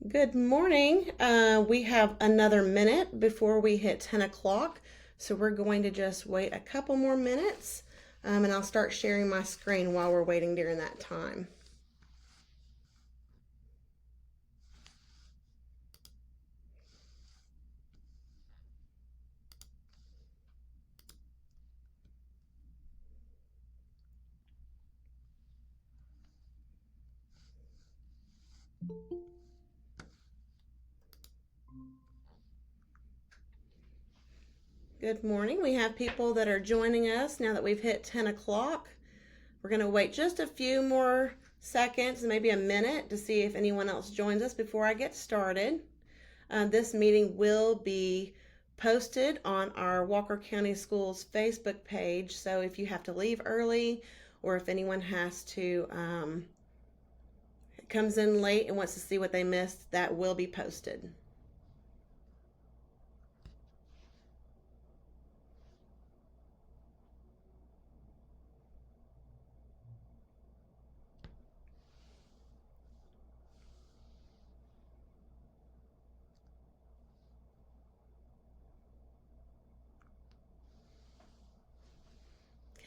Good morning. We have another minute before we hit 10 o'clock, so we're going to just wait a couple more minutes, and I'll start sharing my screen while we're waiting during that time. Good morning. We have people that are joining us now that we've hit 10 o'clock. We're going to wait just a few more seconds, maybe a minute, to see if anyone else joins us before I get started. This meeting will be posted on our Walker County Schools Facebook page, so if you have to leave early or if anyone has to comes in late and wants to see what they missed, that will be posted.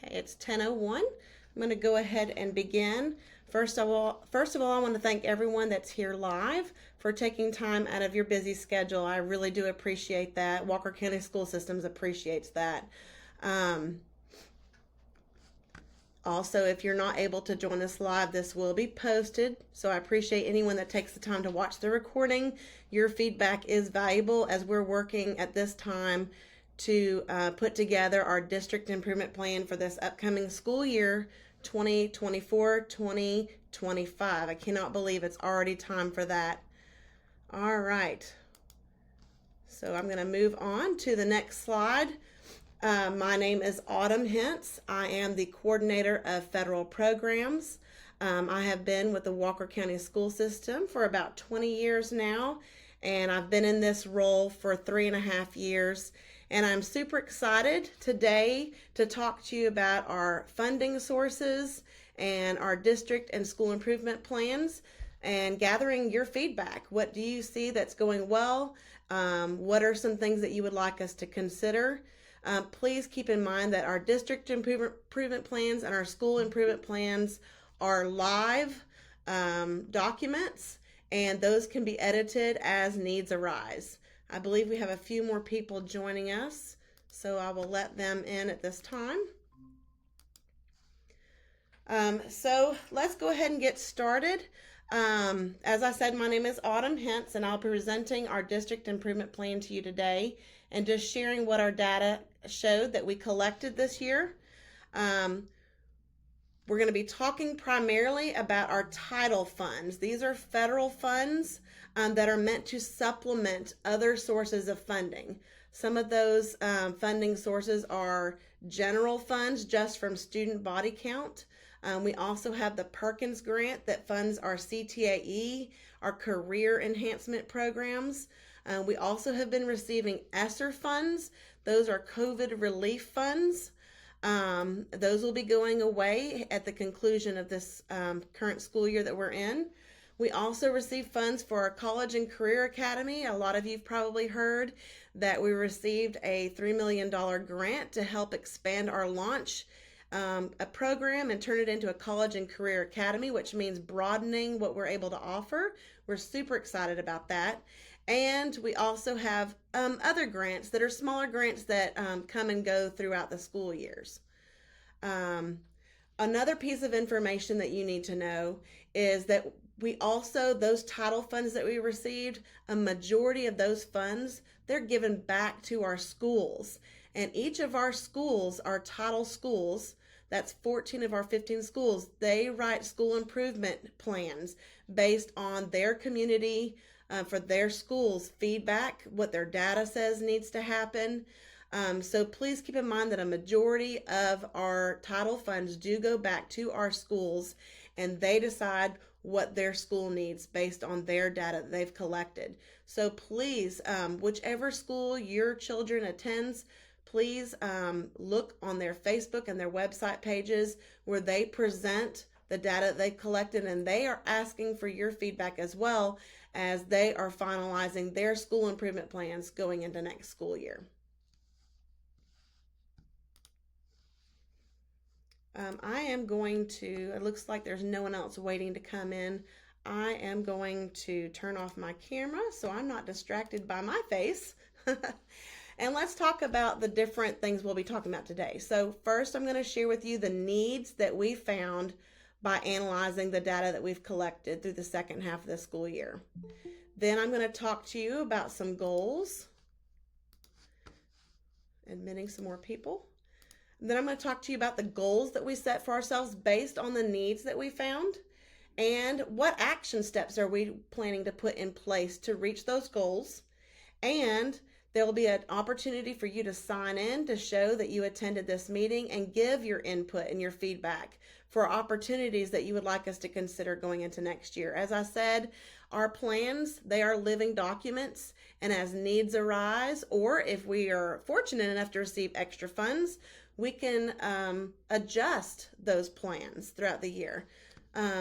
Okay, it's 10:01. I'm going to go ahead and begin. First of all, I want to thank everyone that's here live for taking time out of your busy schedule. I really do appreciate that. Walker County School Systems appreciates that. Also, if you're not able to join us live, this will be posted. So I appreciate anyone that takes the time to watch the recording. Your feedback is valuable as we're working at this time to put together our district improvement plan for this upcoming school year, 2024-2025. I cannot believe it's already time for that. All right. So I'm going to move on to the next slide. My name is Autumn Hintz. I am the coordinator of federal programs. I have been with the Walker County School System for about 20 years now, and I've been in this role for 3.5 years. And I'm super excited today to talk to you about our funding sources and our district and school improvement plans and gathering your feedback. What do you see that's going well? What are some things that you would like us to consider? Please keep in mind that our district improvement plans and our school improvement plans are live documents, and those can be edited as needs arise. I believe we have a few more people joining us, so I will let them in at this time. So let's go ahead and get started. As I said, my name is Autumn Hintz, and I'll be presenting our district improvement plan to you today and just sharing what our data showed that we collected this year. We're going to be talking primarily about our title funds. These are federal funds that are meant to supplement other sources of funding. Some of those funding sources are general funds just from student body count. We also have the Perkins Grant that funds our CTAE, our career enhancement programs. We also have been receiving ESSER funds. Those are COVID relief funds. Those will be going away at the conclusion of this current school year that we're in. We also receive funds for our College and Career Academy. A lot of you've probably heard that we received a $3 million grant to help expand our launch a program and turn it into a College and Career Academy, which means broadening what we're able to offer. We're super excited about that. And we also have other grants that are smaller grants that come and go throughout the school years. Another piece of information that you need to know is that we also, those title funds that we received, a majority of those funds, they're given back to our schools. And each of our schools, our title schools, that's 14 of our 15 schools, they write school improvement plans based on their community, for their schools' feedback, what their data says needs to happen. So please keep in mind that a majority of our title funds do go back to our schools, and they decide what their school needs based on their data that they've collected. So please, whichever school your children attends, please look on their Facebook and their website pages where they present the data that they collected, and they are asking for your feedback as well as they are finalizing their school improvement plans going into next school year. I am going to, it looks like there's no one else waiting to come in. I am going to turn off my camera so I'm not distracted by my face. And let's talk about the different things we'll be talking about today. So first, I'm going to share with you the needs that we found by analyzing the data that we've collected through the second half of the school year. Then I'm going to talk to you about some goals. Admitting some more people. And then I'm going to talk to you about the goals that we set for ourselves based on the needs that we found, and what action steps are we planning to put in place to reach those goals. And there will be an opportunity for you to sign in to show that you attended this meeting and give your input and your feedback for opportunities that you would like us to consider going into next year. As I said, our plans, they are living documents, and as needs arise, or if we are fortunate enough to receive extra funds, we can adjust those plans throughout the year.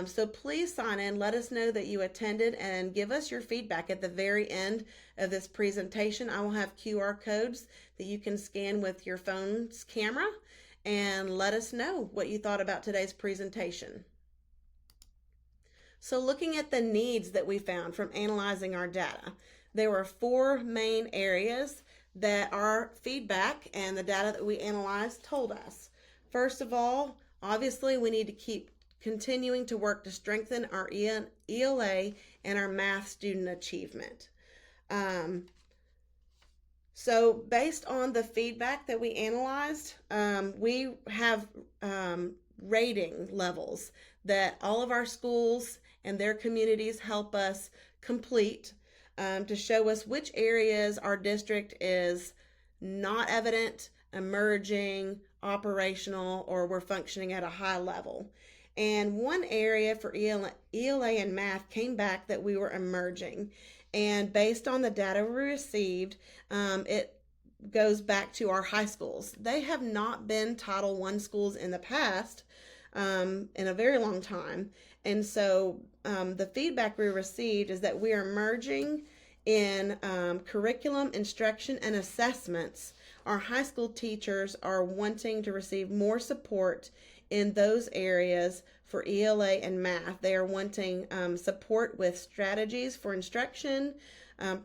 So please sign in, let us know that you attended, and give us your feedback at the very end of this presentation. I will have QR codes that you can scan with your phone's camera, and let us know what you thought about today's presentation. So looking at the needs that we found from analyzing our data, there were 4 main areas that our feedback and the data that we analyzed told us. First of all, obviously we need to keep continuing to work to strengthen our ELA and our math student achievement. So based on the feedback that we analyzed, we have rating levels that all of our schools and their communities help us complete to show us which areas our district is not evident, emerging, operational, or we're functioning at a high level. And one area for ELA and math came back that we were emerging. And based on the data we received, it goes back to our high schools. They have not been Title I schools in the past, in a very long time. And so the feedback we received is that we are merging in curriculum, instruction, and assessments. Our high school teachers are wanting to receive more support in those areas for ELA and math. They are wanting support with strategies for instruction,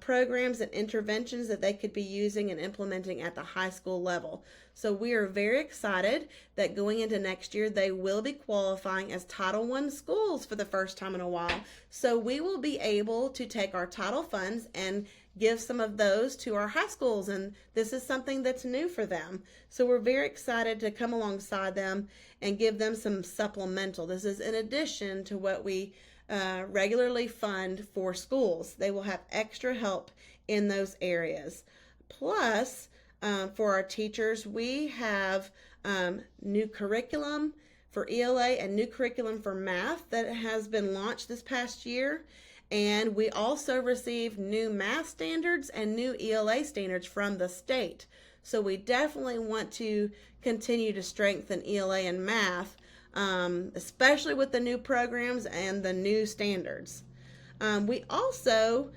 programs and interventions that they could be using and implementing at the high school level. So we are very excited that going into next year, they will be qualifying as Title I schools for the first time in a while. So we will be able to take our title funds and give some of those to our high schools, and this is something that's new for them. So we're very excited to come alongside them and give them some supplemental. This is in addition to what we regularly fund for schools. They will have extra help in those areas. Plus, for our teachers, we have new curriculum for ELA and new curriculum for math that has been launched this past year. And we also received new math standards and new ELA standards from the state. So we definitely want to continue to strengthen ELA and math, especially with the new programs and the new standards. We also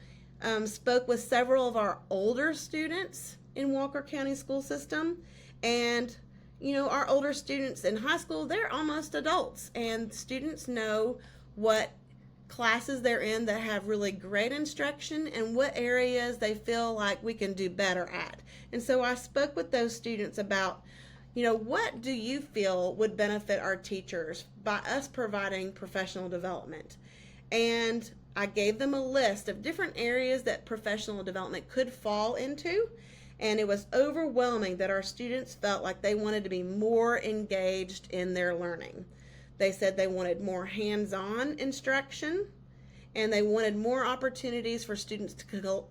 spoke with several of our older students in Walker County school system. And, you know, our older students in high school, they're almost adults. And students know what classes they're in that have really great instruction and what areas they feel like we can do better at. And so I spoke with those students about, you know, what do you feel would benefit our teachers by us providing professional development? And I gave them a list of different areas that professional development could fall into. And it was overwhelming that our students felt like they wanted to be more engaged in their learning. They said they wanted more hands-on instruction, and they wanted more opportunities for students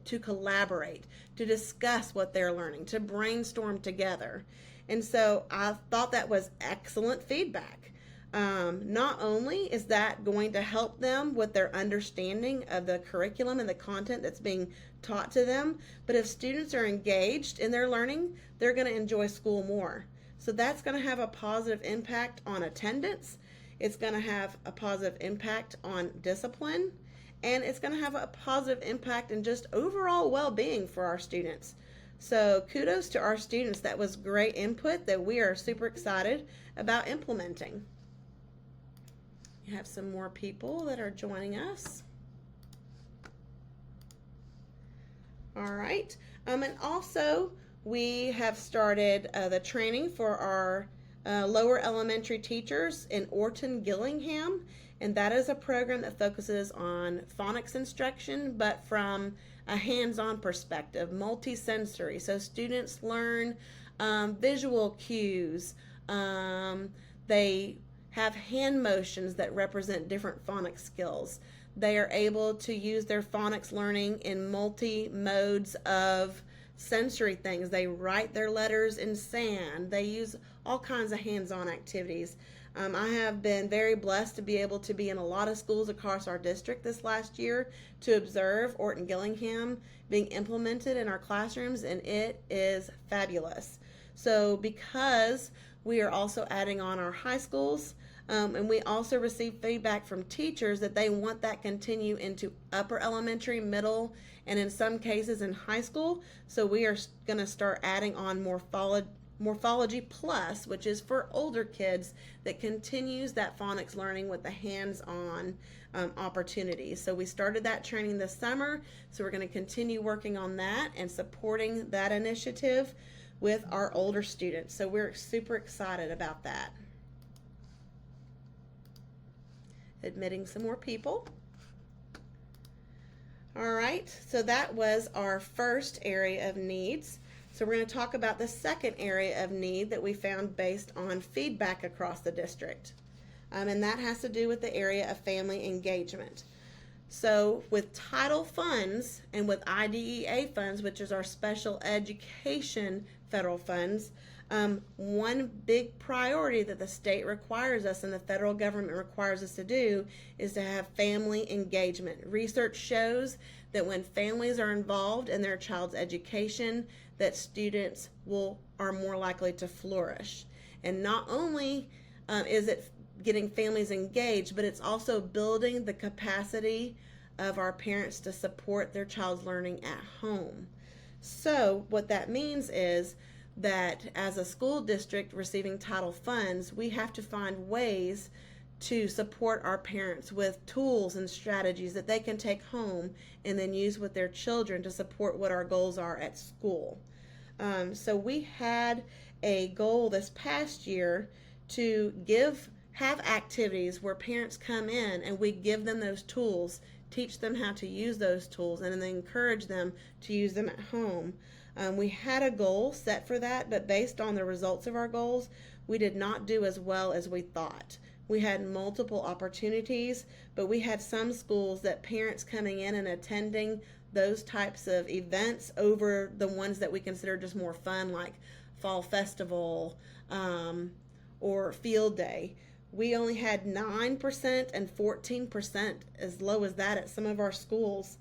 to collaborate, to discuss what they're learning, to brainstorm together. And so I thought that was excellent feedback. Not only is that going to help them with their understanding of the curriculum and the content that's being taught to them. But if students are engaged in their learning, they're going to enjoy school more. So that's going to have a positive impact on attendance. It's going to have a positive impact on discipline, and it's going to have a positive impact in just overall well-being for our students. So kudos to our students. That was great input that we are super excited about implementing. We have some more people that are joining us. All right. And also we have started the training for our lower elementary teachers in Orton Gillingham, and that is a program that focuses on phonics instruction, but from a hands-on perspective, multisensory. So students learn visual cues. They have hand motions that represent different phonics skills. They are able to use their phonics learning in multi-modes of sensory things. They write their letters in sand. They use all kinds of hands-on activities. I have been very blessed to be able to be in a lot of schools across our district this last year to observe Orton Gillingham being implemented in our classrooms, and it is fabulous. So because we are also adding on our high schools, and we also receive feedback from teachers that they want that continue into upper elementary, middle, and in some cases in high school. So we are going to start adding on Morphology Plus, which is for older kids, that continues that phonics learning with the hands-on opportunities. So we started that training this summer, so we're going to continue working on that and supporting that initiative with our older students. So we're super excited about that. Admitting some more people. All right, so that was our first area of needs. So we're going to talk about the second area of need that we found based on feedback across the district. And that has to do with the area of family engagement. So with title funds and with IDEA funds, which is our special education federal funds, one big priority that the state requires us and the federal government requires us to do is to have family engagement. Research shows that when families are involved in their child's education, that students are more likely to flourish. And not only is it getting families engaged, but it's also building the capacity of our parents to support their child's learning at home. So what that means is that as a school district receiving title funds, we have to find ways to support our parents with tools and strategies that they can take home and then use with their children to support what our goals are at school. So we had a goal this past year to have activities where parents come in and we give them those tools, teach them how to use those tools, and then encourage them to use them at home. We had a goal set for that, but based on the results of our goals, we did not do as well as we thought. We had multiple opportunities, but we had some schools that parents coming in and attending those types of events over the ones that we consider just more fun, like fall festival or field day. We only had 9% and 14%, as low as that, at some of our schools.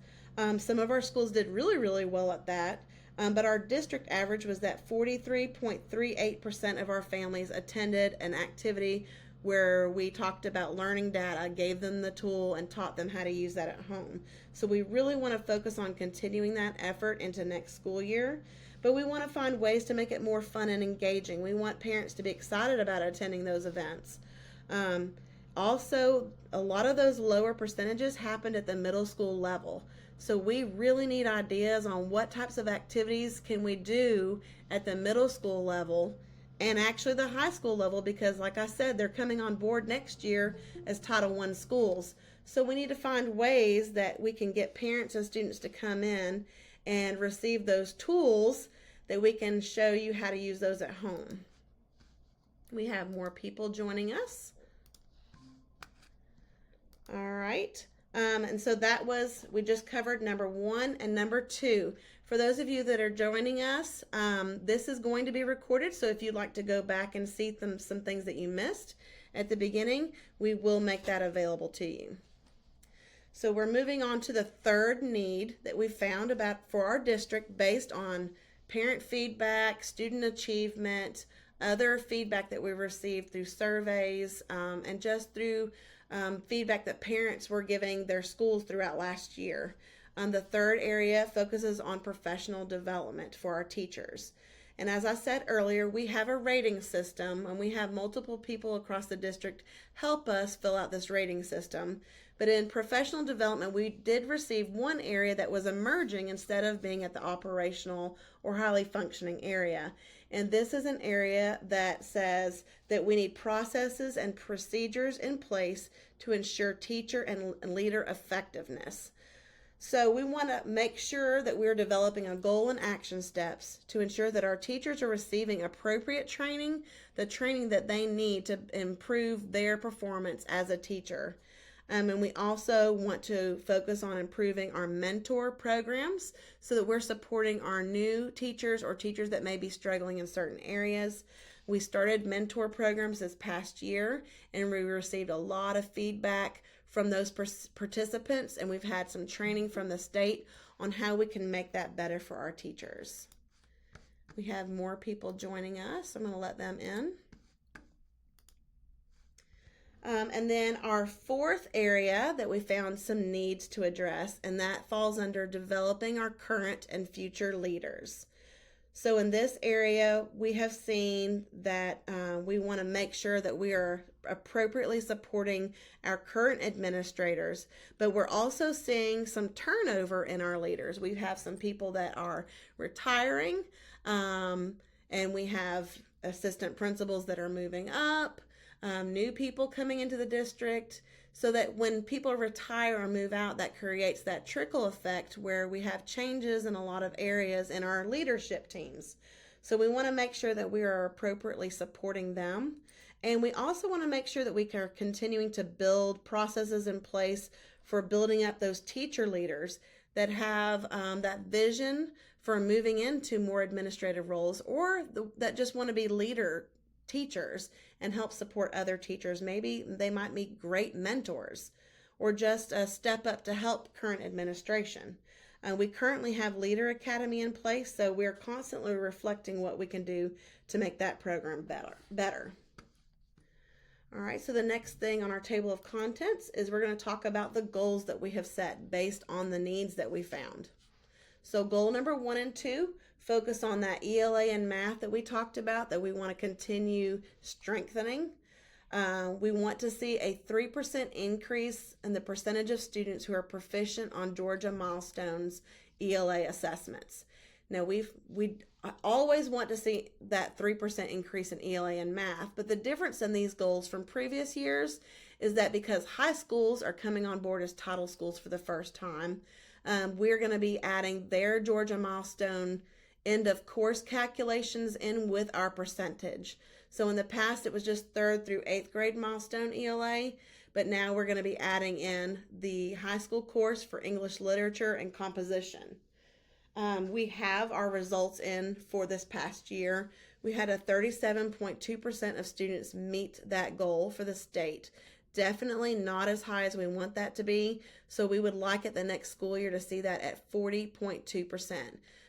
Some of our schools did really, really well at that. But our district average was that 43.38% of our families attended an activity where we talked about learning data, gave them the tool, and taught them how to use that at home. So we really want to focus on continuing that effort into next school year, but we want to find ways to make it more fun and engaging. We want parents to be excited about attending those events. Also, a lot of those lower percentages happened at the middle school level. So we really need ideas on what types of activities can we do at the middle school level and actually the high school level, because like I said, they're coming on board next year as Title I schools. So we need to find ways that we can get parents and students to come in and receive those tools that we can show you how to use those at home. We have more people joining us. All right. And so that was, we just covered number 1 and number 2. For those of you that are joining us, this is going to be recorded. So if you'd like to go back and see some things that you missed at the beginning, we will make that available to you. So we're moving on to the third need that we found about for our district based on parent feedback, student achievement, other feedback that we received through surveys, and just through feedback that parents were giving their schools throughout last year. The third area focuses on professional development for our teachers. And as I said earlier, we have a rating system, and we have multiple people across the district help us fill out this rating system. But in professional development, we did receive one area that was emerging instead of being at the operational or highly functioning area. And this is an area that says that we need processes and procedures in place to ensure teacher and leader effectiveness. So we want to make sure that we're developing a goal and action steps to ensure that our teachers are receiving appropriate training, the training that they need to improve their performance as a teacher. And we also want to focus on improving our mentor programs so that we're supporting our new teachers or teachers that may be struggling in certain areas. We started mentor programs this past year, and we received a lot of feedback from those participants, and we've had some training from the state on how we can make that better for our teachers. We have more people joining us. I'm going to let them in. And then our fourth area that we found some needs to address, and that falls under developing our current and future leaders. So in this area, we have seen that we want to make sure that we are appropriately supporting our current administrators, but we're also seeing some turnover in our leaders. We have some people that are retiring, and we have assistant principals that are moving up, new people coming into the district, so that when people retire or move out, that creates that trickle effect where we have changes in a lot of areas in our leadership teams. So we want to make sure that we are appropriately supporting them. And we also want to make sure that we are continuing to build processes in place for building up those teacher leaders that have that vision for moving into more administrative roles, or that just want to be leader teachers and help support other teachers. Maybe they might be great mentors or just a step up to help current administration. We currently have Leader Academy in place, so we're constantly reflecting what we can do to make that program better. All right, so the next thing on our table of contents is we're going to talk about the goals that we have set based on the needs that we found. So goal number 1 and 2, focus on that ELA and math that we talked about, that we want to continue strengthening. We want to see a 3% increase in the percentage of students who are proficient on Georgia Milestones ELA assessments. Now, we always want to see that 3% increase in ELA and math, but the difference in these goals from previous years is that because high schools are coming on board as title schools for the first time, we're going to be adding their Georgia Milestone end of course calculations in with our percentage. So in the past, it was just 3rd through 8th grade milestone ELA, but now we're going to be adding in the high school course for English literature and composition. We have our results in for this past year. We had a 37.2% of students meet that goal for the state. Definitely not as high as we want that to be, so we would like it the next school year to see that at 40.2%.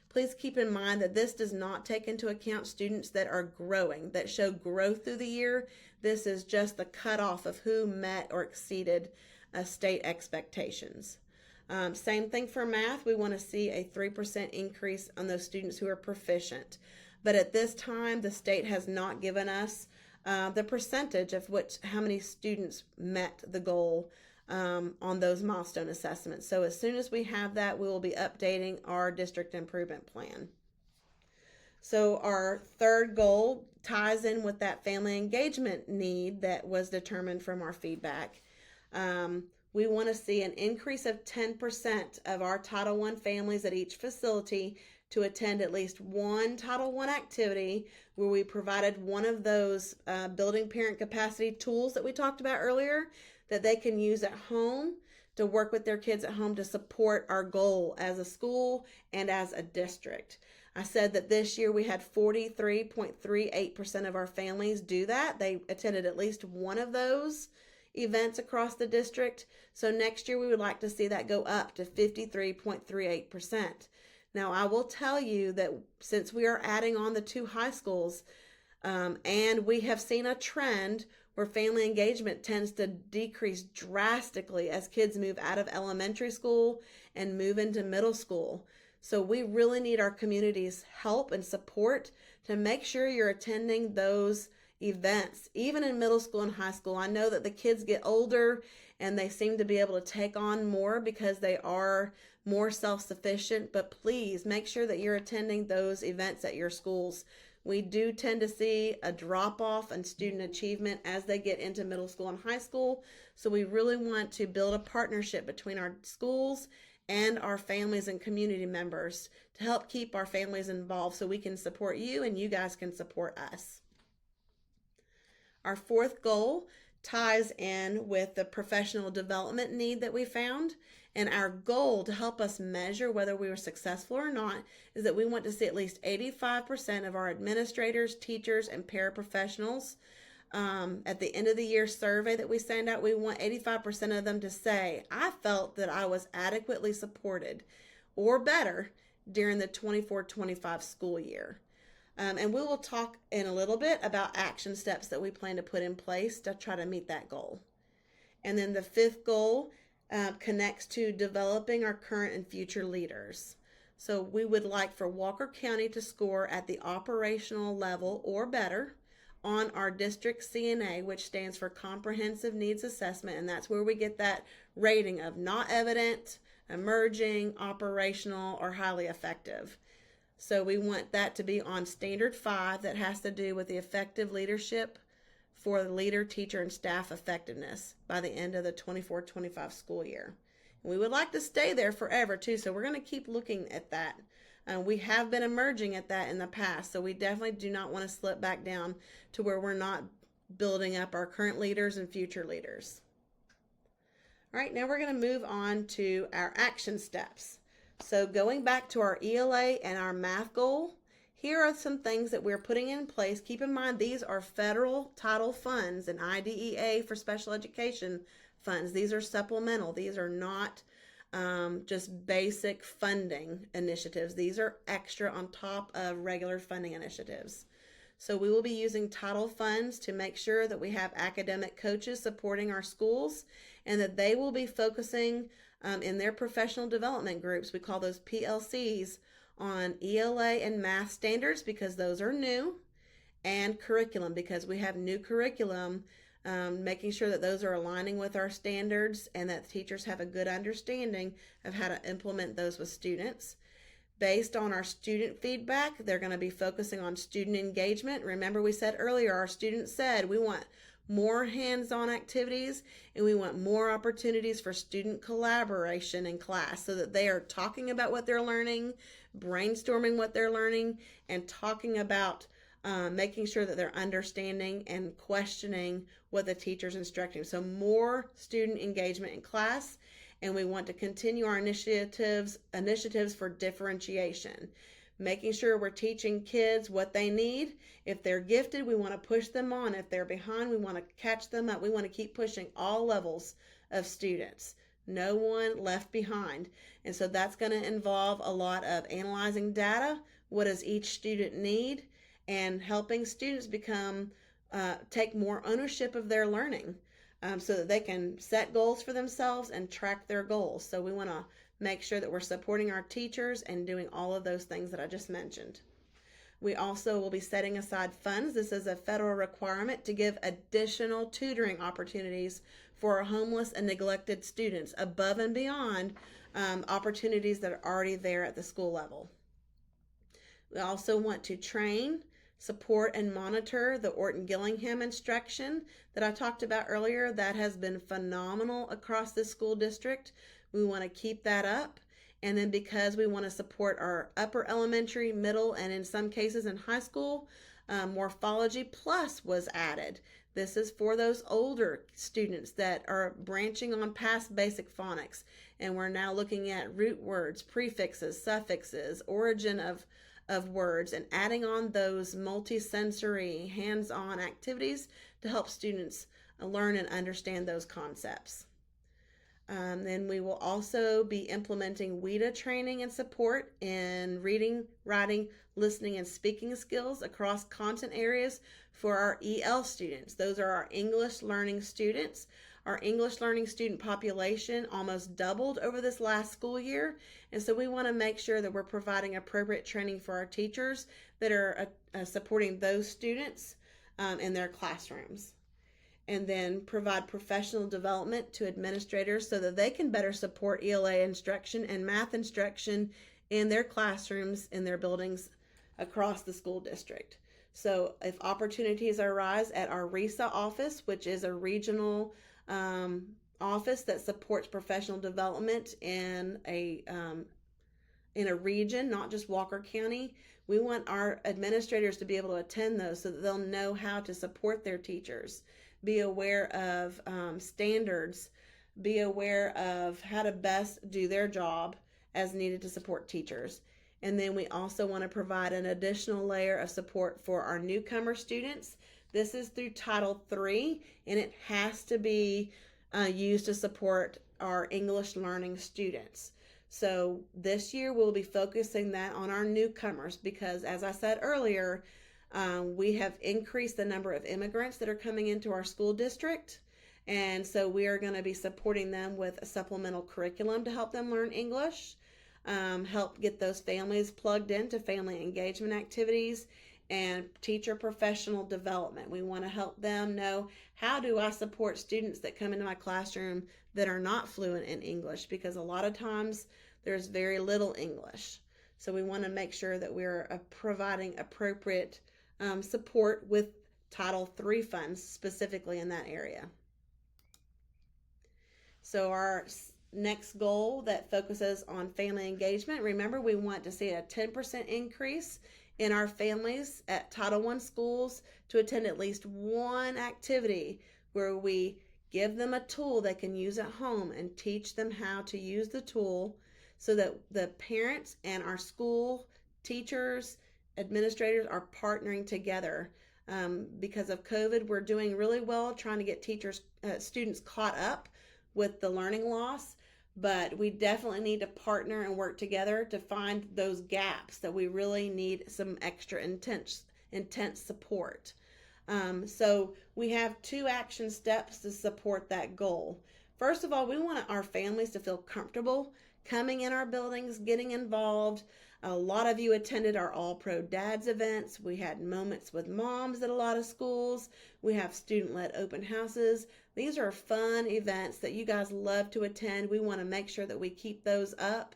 Please keep in mind that this does not take into account students that are growing, that show growth through the year. This is just the cutoff of who met or exceeded state expectations. Same thing for math. We want to see a 3% increase on those students who are proficient. But at this time, the state has not given us the percentage of how many students met the goal on those milestone assessments. So as soon as we have that, we will be updating our district improvement plan. So our third goal ties in with that family engagement need that was determined from our feedback. We want to see an increase of 10% of our Title I families at each facility to attend at least one Title I activity where we provided one of those building parent capacity tools that we talked about earlier that they can use at home to work with their kids at home to support our goal as a school and as a district. I said that this year we had 43.38% of our families do that. They attended at least one of those events across the district. So next year we would like to see that go up to 53.38%. Now I will tell you that since we are adding on the 2 high schools, and we have seen a trend where family engagement tends to decrease drastically as kids move out of elementary school and move into middle school. So we really need our community's help and support to make sure you're attending those events, even in middle school and high school. I know that the kids get older and they seem to be able to take on more because they are more self-sufficient, but please make sure that you're attending those events at your schools. We do tend to see a drop-off in student achievement as they get into middle school and high school. So we really want to build a partnership between our schools and our families and community members to help keep our families involved so we can support you and you guys can support us. Our 4th goal ties in with the professional development need that we found. And our goal to help us measure whether we were successful or not is that we want to see at least 85% of our administrators, teachers, and paraprofessionals at the end of the year survey that we send out. We want 85% of them to say, I felt that I was adequately supported or better during the 24-25 school year. And we will talk in a little bit about action steps that we plan to put in place to try to meet that goal. And then the 5th goal connects to developing our current and future leaders. So we would like for Walker County to score at the operational level or better on our district CNA, which stands for Comprehensive Needs Assessment, and that's where we get that rating of not evident, emerging, operational, or highly effective. So we want that to be on standard 5 that has to do with the effective leadership for the leader, teacher, and staff effectiveness by the end of the 24-25 school year. And we would like to stay there forever too, so we're going to keep looking at that. We have been emerging at that in the past, so we definitely do not want to slip back down to where we're not building up our current leaders and future leaders. All right, now we're going to move on to our action steps. So going back to our ELA and our math goal, here are some things that we're putting in place. Keep in mind, these are federal title funds and IDEA for special education funds. These are supplemental. These are not just basic funding initiatives. These are extra on top of regular funding initiatives. So we will be using title funds to make sure that we have academic coaches supporting our schools and that they will be focusing in their professional development groups. We call those PLCs, on ELA and math standards because those are new, and curriculum because we have new curriculum, making sure that those are aligning with our standards and that teachers have a good understanding of how to implement those with students. Based on our student feedback, they're going to be focusing on student engagement. Remember, we said earlier, our students said we want more hands-on activities and we want more opportunities for student collaboration in class so that they are talking about what they're learning, brainstorming what they're learning, and talking about making sure that they're understanding and questioning what the teacher's instructing. So more student engagement in class, and we want to continue our initiatives for differentiation, making sure we're teaching kids what they need. If they're gifted, we want to push them on. If they're behind, we want to catch them up. We want to keep pushing all levels of students. No one left behind. And so that's going to involve a lot of analyzing data. What does each student need? And helping students take more ownership of their learning so that they can set goals for themselves and track their goals. So we want to make sure that we're supporting our teachers and doing all of those things that I just mentioned. We also will be setting aside funds. This is a federal requirement to give additional tutoring opportunities for our homeless and neglected students above and beyond opportunities that are already there at the school level. We also want to train, support, and monitor the Orton Gillingham instruction that I talked about earlier. That has been phenomenal across this school district. We want to keep that up. And then because we want to support our upper elementary, middle, and in some cases in high school, Morphology Plus was added. This is for those older students that are branching on past basic phonics. And we're now looking at root words, prefixes, suffixes, origin of words, and adding on those multisensory hands-on activities to help students learn and understand those concepts. Then we will also be implementing WIDA training and support in reading, writing, listening, and speaking skills across content areas for our EL students. Those are our English learning students. Our English learning student population almost doubled over this last school year, and so we want to make sure that we're providing appropriate training for our teachers that are supporting those students in their classrooms. And then provide professional development to administrators so that they can better support ELA instruction and math instruction in their classrooms, in their buildings across the school district. So if opportunities arise at our RESA office, which is a regional office that supports professional development in a region, not just Walker County, we want our administrators to be able to attend those so that they'll know how to support their teachers, be aware of standards, be aware of how to best do their job as needed to support teachers. And then we also want to provide an additional layer of support for our newcomer students. This is through Title III, and it has to be used to support our English learning students. So this year we'll be focusing that on our newcomers because, as I said earlier, we have increased the number of immigrants that are coming into our school district, and so we are going to be supporting them with a supplemental curriculum to help them learn English, help get those families plugged into family engagement activities, and teacher professional development. We want to help them know, how do I support students that come into my classroom that are not fluent in English, because a lot of times there's very little English. So we want to make sure that we're providing appropriate support with Title III funds specifically in that area. So our next goal that focuses on family engagement, remember we want to see a 10% increase in our families at Title I schools to attend at least one activity where we give them a tool they can use at home and teach them how to use the tool so that the parents and our school teachers, administrators are partnering together. Because of COVID, we're doing really well trying to get students caught up with the learning loss, but we definitely need to partner and work together to find those gaps that we really need some extra intense support. So we have 2 action steps to support that goal. First of all, we want our families to feel comfortable coming in our buildings, getting involved. A lot of you attended our All Pro Dads events. We had moments with moms at a lot of schools. We have student-led open houses. These are fun events that you guys love to attend. We want to make sure that we keep those up.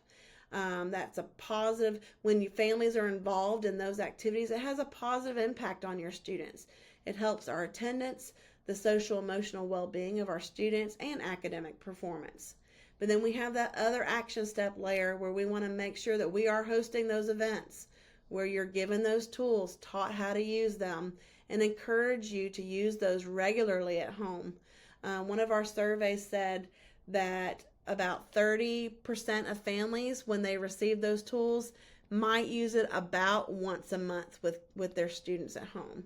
That's a positive. When your families are involved in those activities, it has a positive impact on your students. It helps our attendance, the social emotional well-being of our students, and academic performance. But then we have that other action step layer where we want to make sure that we are hosting those events where you're given those tools, taught how to use them, and encourage you to use those regularly at home. One of our surveys said that about 30% of families, when they receive those tools, might use it about once a month with their students at home.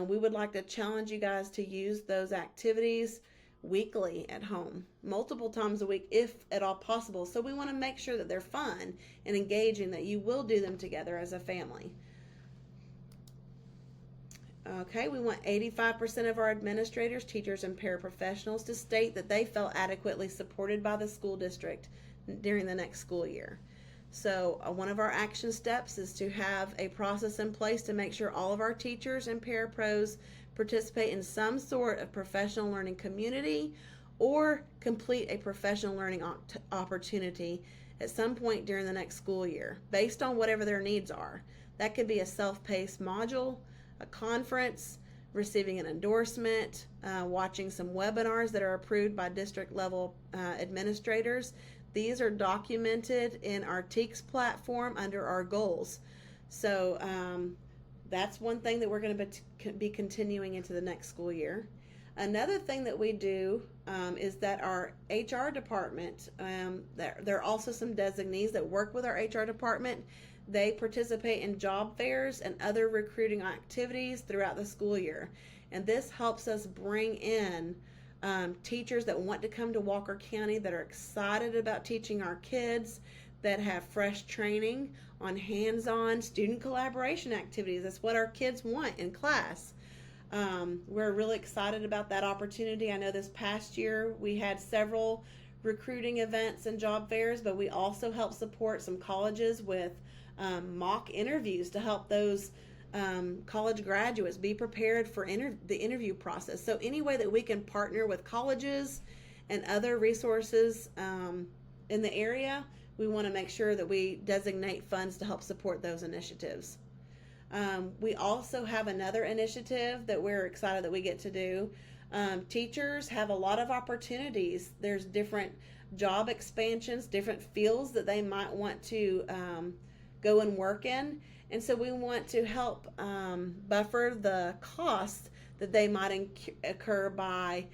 We would like to challenge you guys to use those activities weekly at home, multiple times a week if at all possible. So we want to make sure that they're fun and engaging, that you will do them together as a family. Okay, we want 85% of our administrators, teachers, and paraprofessionals to state that they felt adequately supported by the school district during the next school year. So one of our action steps is to have a process in place to make sure all of our teachers and parapros participate in some sort of professional learning community or complete a professional learning opportunity at some point during the next school year, based on whatever their needs are. That could be a self-paced module, a conference, receiving an endorsement, watching some webinars that are approved by district level administrators. These are documented in our TEACS platform under our goals. So that's one thing that we're going to be continuing into the next school year. Another thing that we do is that our HR department, there are also some designees that work with our HR department. they participate in job fairs and other recruiting activities throughout the school year. And this helps us bring in teachers that want to come to Walker County, that are excited about teaching our kids, that have fresh training on hands-on student collaboration activities. That's what our kids want in class. We're really excited about that opportunity. I know this past year we had several recruiting events and job fairs, but we also help support some colleges with mock interviews to help those college graduates be prepared for the interview process. So any way that we can partner with colleges and other resources in the area, we want to make sure that we designate funds to help support those initiatives. We also have another initiative that we're excited that we get to do. Teachers have a lot of opportunities. There's different job expansions, different fields that they might want to go and work in. And so we want to help buffer the costs that they might incur by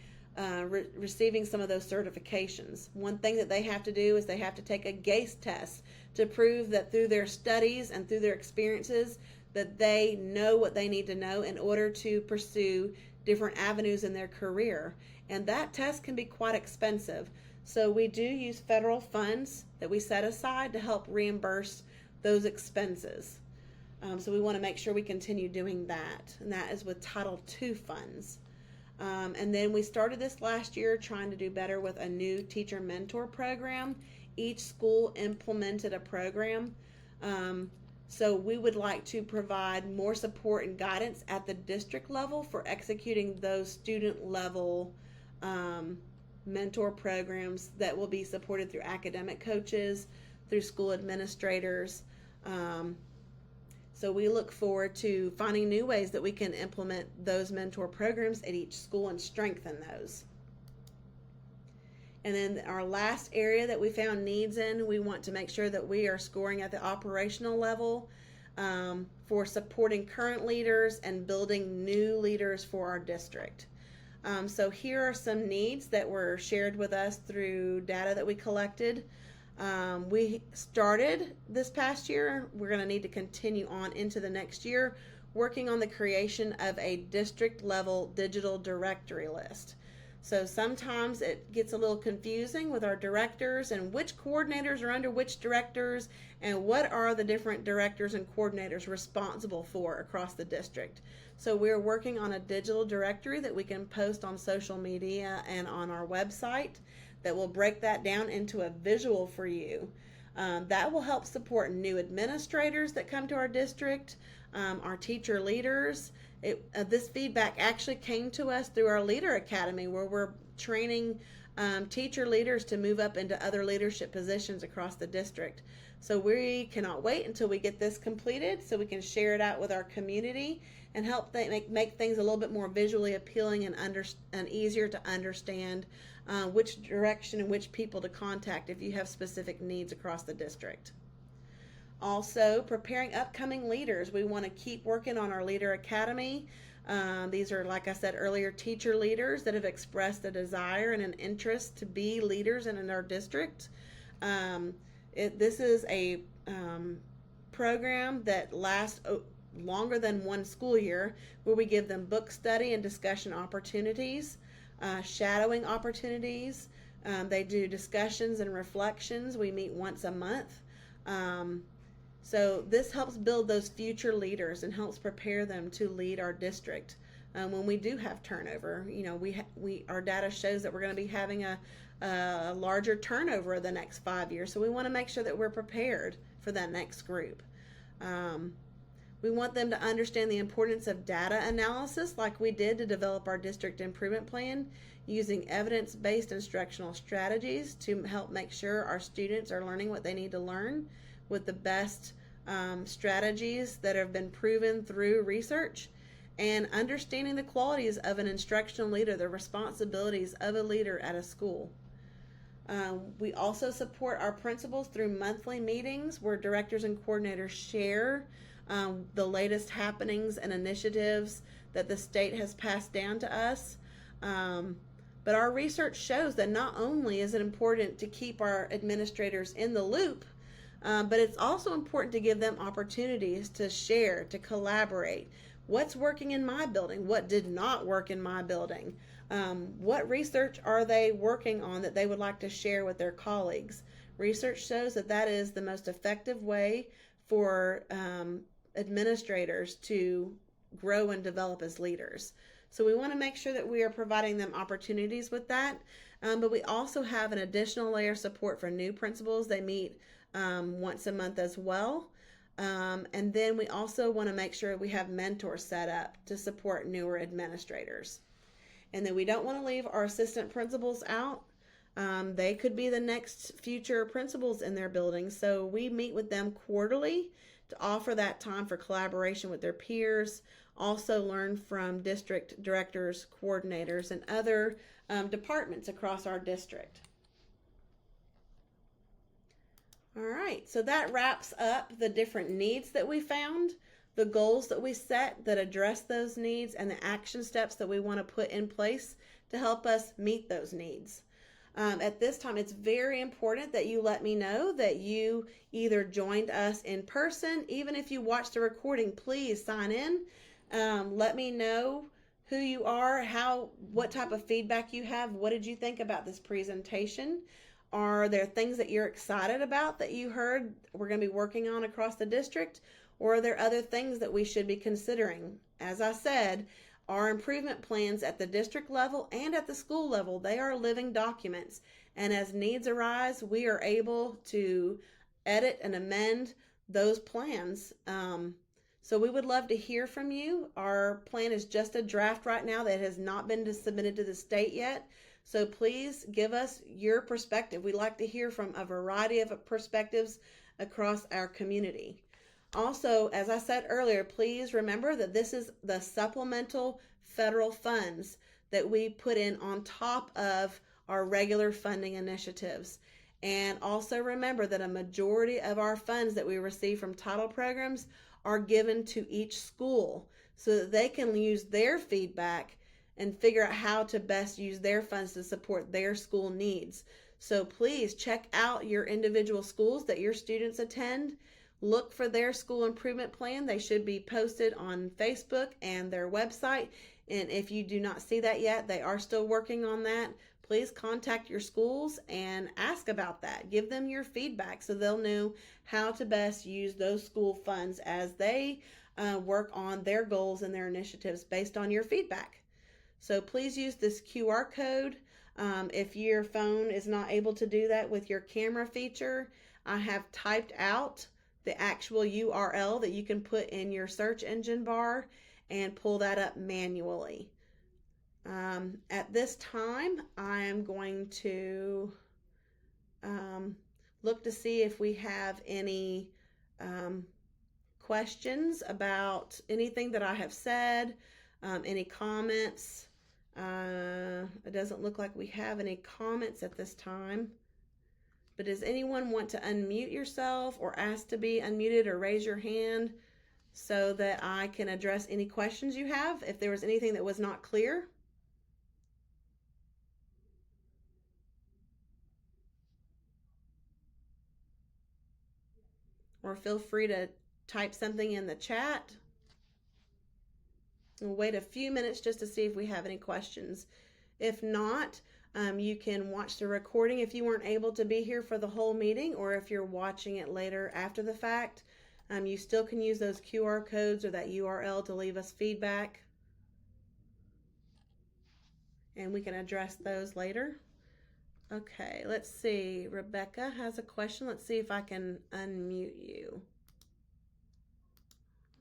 receiving some of those certifications. One thing that they have to do is they have to take a GACE test to prove that through their studies and through their experiences that they know what they need to know in order to pursue different avenues in their career. And that test can be quite expensive. So we do use federal funds that we set aside to help reimburse those expenses. So we want to make sure we continue doing that. And that is with Title II funds. And then we started this last year trying to do better with a new teacher mentor program. Each school implemented a program. So we would like to provide more support and guidance at the district level for executing those student level mentor programs that will be supported through academic coaches, through school administrators. So we look forward to finding new ways that we can implement those mentor programs at each school and strengthen those. And then our last area that we found needs in, we want to make sure that we are scoring at the operational level for supporting current leaders and building new leaders for our district. So here are some needs that were shared with us through data that we collected. We started this past year. We're going to need to continue on into the next year, working on the creation of a district level digital directory list. So sometimes it gets a little confusing with our directors and which coordinators are under which directors and what are the different directors and coordinators responsible for across the district. So we're working on a digital directory that we can post on social media and on our website that will break that down into a visual for you. That will help support new administrators that come to our district, our teacher leaders. This feedback actually came to us through our Leader Academy, where we're training teacher leaders to move up into other leadership positions across the district. So we cannot wait until we get this completed so we can share it out with our community and help make things a little bit more visually appealing and easier to understand which direction and which people to contact if you have specific needs across the district. Also, preparing upcoming leaders. We want to keep working on our Leader Academy. These are, like I said earlier, teacher leaders that have expressed a desire and an interest to be leaders in our district. This is a program that lasts longer than one school year, where we give them book study and discussion opportunities, shadowing opportunities. They do discussions and reflections. We meet once a month. So this helps build those future leaders and helps prepare them to lead our district. When we do have turnover, our data shows that we're going to be having a larger turnover the next 5 years. So we want to make sure that we're prepared for that next group. We want them to understand the importance of data analysis, like we did to develop our district improvement plan, using evidence-based instructional strategies to help make sure our students are learning what they need to learn with the best strategies that have been proven through research, and understanding the qualities of an instructional leader, the responsibilities of a leader at a school. We also support our principals through monthly meetings where directors and coordinators share the latest happenings and initiatives that the state has passed down to us. But our research shows that not only is it important to keep our administrators in the loop But it's also important to give them opportunities to share, to collaborate. What's working in my building? What did not work in my building? What research are they working on that they would like to share with their colleagues? Research shows that that is the most effective way for administrators to grow and develop as leaders. So we want to make sure that we are providing them opportunities with that. But we also have an additional layer of support for new principals. They meet once a month as well. And then we also want to make sure we have mentors set up to support newer administrators. And then we don't want to leave our assistant principals out. They could be the next future principals in their building. So we meet with them quarterly to offer that time for collaboration with their peers, also learn from district directors, coordinators, and other departments across our district. All right, so that wraps up the different needs that we found, the goals that we set that address those needs, and the action steps that we want to put in place to help us meet those needs. At this time, it's very important that you let me know that you either joined us in person. Even if you watched the recording, please sign in. Let me know who you are, what type of feedback you have. What did you think about this presentation? Are there things that you're excited about that you heard we're going to be working on across the district? Or are there other things that we should be considering? As I said, our improvement plans at the district level and at the school level, they are living documents. And as needs arise, we are able to edit and amend those plans. So we would love to hear from you. Our plan is just a draft right now that has not been submitted to the state yet. So please give us your perspective. We'd like to hear from a variety of perspectives across our community. Also, as I said earlier, please remember that this is the supplemental federal funds that we put in on top of our regular funding initiatives. And also remember that a majority of our funds that we receive from title programs are given to each school so that they can use their feedback and figure out how to best use their funds to support their school needs. So please check out your individual schools that your students attend. Look for their school improvement plan. They should be posted on Facebook and their website. And if you do not see that yet, they are still working on that. Please contact your schools and ask about that. Give them your feedback so they'll know how to best use those school funds as they work on their goals and their initiatives based on your feedback. So please use this QR code. If your phone is not able to do that with your camera feature, I have typed out the actual URL that you can put in your search engine bar and pull that up manually. At this time, I am going to look to see if we have any questions about anything that I have said, any comments. It doesn't look like we have any comments at this time. But does anyone want to unmute yourself or ask to be unmuted or raise your hand so that I can address any questions you have if there was anything that was not clear? Or feel free to type something in the chat. We'll wait a few minutes just to see if we have any questions. If not, you can watch the recording if you weren't able to be here for the whole meeting, or if you're watching it later after the fact, you still can use those QR codes or that URL to leave us feedback, and we can address those later. Okay, let's see. Rebecca has a question. Let's see if I can unmute you.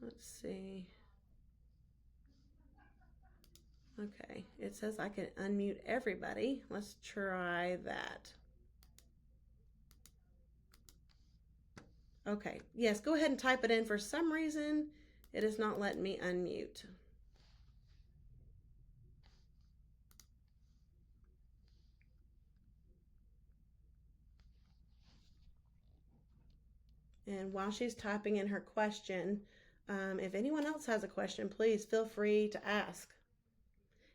Let's see. Okay, it says I can unmute everybody. Let's try that. Okay, yes, go ahead and type it in. For some reason, it is not letting me unmute. And while she's typing in her question, if anyone else has a question, please feel free to ask.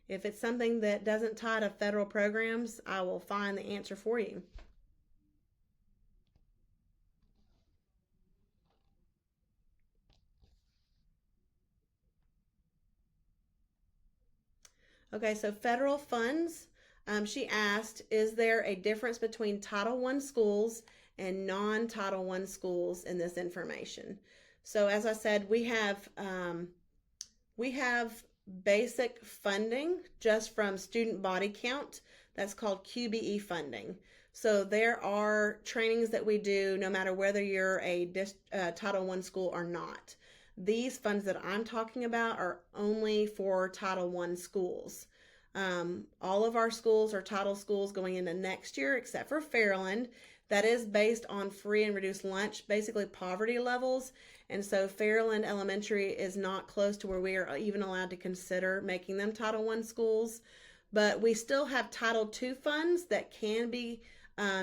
If it's something that doesn't tie to federal programs, I will find the answer for you. Okay, so federal funds. She asked, is there a difference between Title I schools and non-Title I schools in this information? So as I said, we have basic funding just from student body count. That's called QBE funding. So there are trainings that we do no matter whether you're a Title I school or not. These funds that I'm talking about are only for Title I schools. All of our schools are title schools going into next year, except for Fairland. That is based on free and reduced lunch, basically poverty levels. And so Fairland Elementary is not close to where we are even allowed to consider making them Title I schools. But we still have Title II funds that can be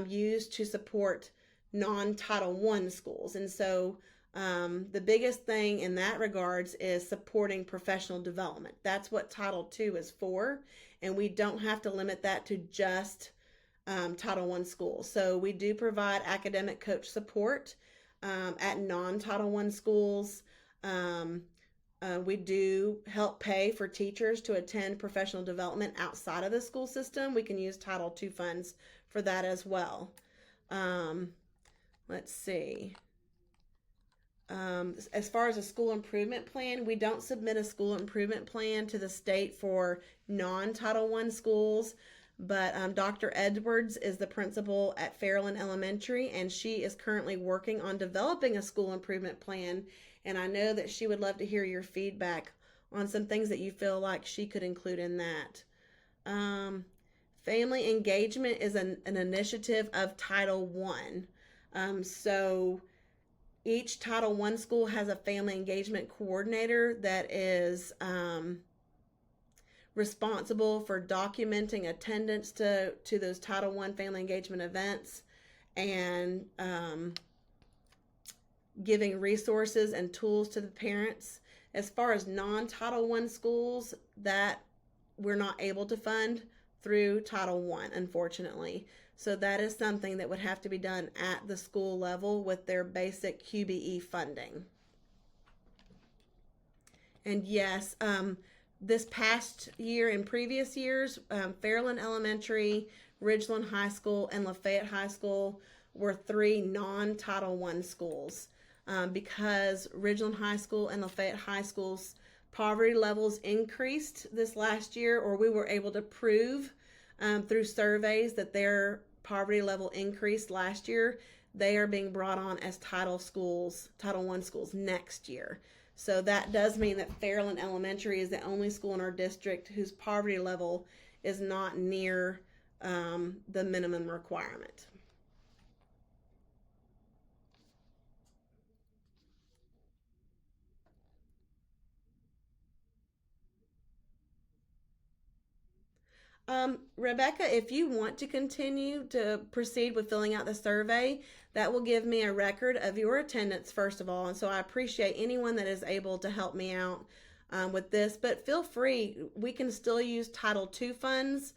used to support non-Title I schools. And so the biggest thing in that regards is supporting professional development. That's what Title II is for, and we don't have to limit that to just Title I schools. So we do provide academic coach support at non-Title I schools. We do help pay for teachers to attend professional development outside of the school system. We can use Title II funds for that as well. Let's see. As far as a school improvement plan, we don't submit a school improvement plan to the state for non-Title I schools, but Dr. Edwards is the principal at Fairland Elementary, and she is currently working on developing a school improvement plan, and I know that she would love to hear your feedback on some things that you feel like she could include in that. Family engagement is an initiative of Title I. So each Title I school has a family engagement coordinator that is responsible for documenting attendance to those Title I family engagement events and giving resources and tools to the parents. As far as non-Title I schools, that we're not able to fund through Title I, unfortunately. So that is something that would have to be done at the school level with their basic QBE funding. And yes, this past year and previous years, Fairland Elementary, Ridgeland High School, and Lafayette High School were 3 non-Title I schools because Ridgeland High School and Lafayette High School's poverty levels increased this last year, or we were able to prove through surveys that their poverty level increased last year. They are being brought on as Title I schools next year. So that does mean that Fairland Elementary is the only school in our district whose poverty level is not near the minimum requirement. Rebecca, if you want to continue to proceed with filling out the survey, that will give me a record of your attendance, first of all. And so I appreciate anyone that is able to help me out with this. But feel free, we can still use Title II funds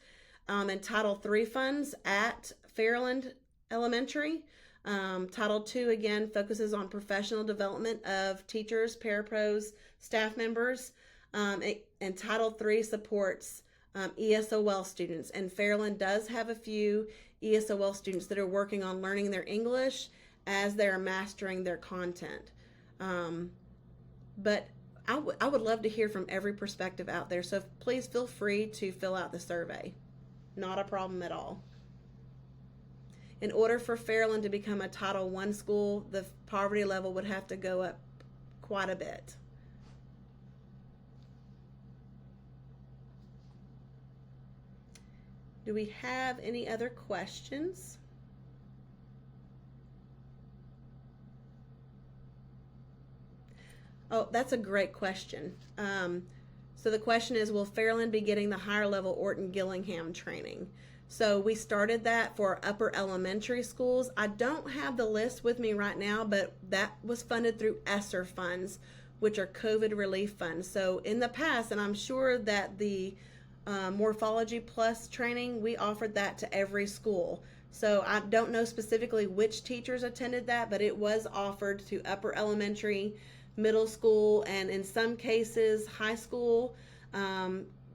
and Title III funds at Fairland Elementary. Title II, again, focuses on professional development of teachers, parapros, staff members. And Title III supports ESOL students, and Fairland does have a few ESOL students that are working on learning their English as they're mastering their content. But I would love to hear from every perspective out there, so please feel free to fill out the survey. Not a problem at all. In order for Fairland to become a Title I school, the poverty level would have to go up quite a bit. Do we have any other questions? Oh, that's a great question. So the question is, will Fairland be getting the higher level Orton Gillingham training? So we started that for upper elementary schools. I don't have the list with me right now, but that was funded through ESSER funds, which are COVID relief funds. So in the past, and I'm sure that the Morphology Plus training, we offered that to every school. So I don't know specifically which teachers attended that, but it was offered to upper elementary, middle school, and in some cases high school.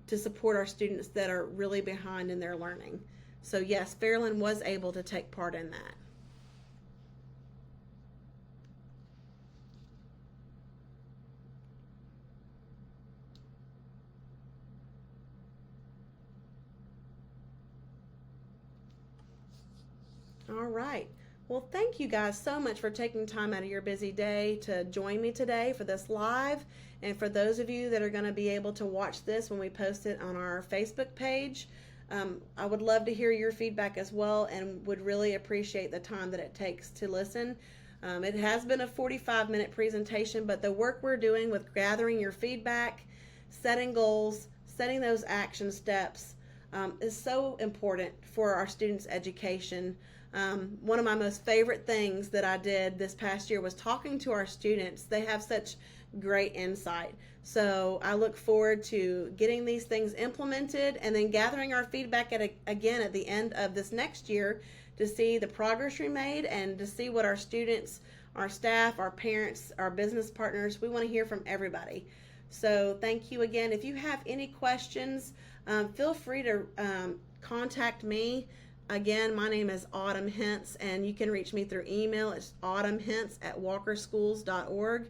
to support our students that are really behind in their learning. So yes, Fairland was able to take part in that. All right. Well, thank you guys so much for taking time out of your busy day to join me today for this live. And for those of you that are going to be able to watch this when we post it on our Facebook page, I would love to hear your feedback as well, and would really appreciate the time that it takes to listen. It has been a 45-minute presentation, but the work we're doing with gathering your feedback, setting goals, setting those action steps is so important for our students' education. One of my most favorite things that I did this past year was talking to our students. They have such great insight. So I look forward to getting these things implemented and then gathering our feedback again at the end of this next year to see the progress we made and to see what our students, our staff, our parents, our business partners, we want to hear from everybody. So thank you again. If you have any questions, feel free to contact me. Again, my name is Autumn Hentz, and you can reach me through email. It's autumnhentz@walkerschools.org,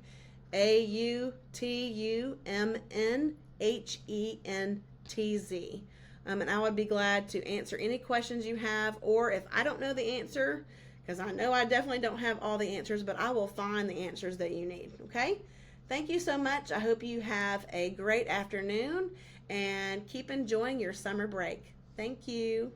AUTUMNHENTZ. And I would be glad to answer any questions you have, or if I don't know the answer, because I know I definitely don't have all the answers, but I will find the answers that you need, okay? Thank you so much. I hope you have a great afternoon, and keep enjoying your summer break. Thank you.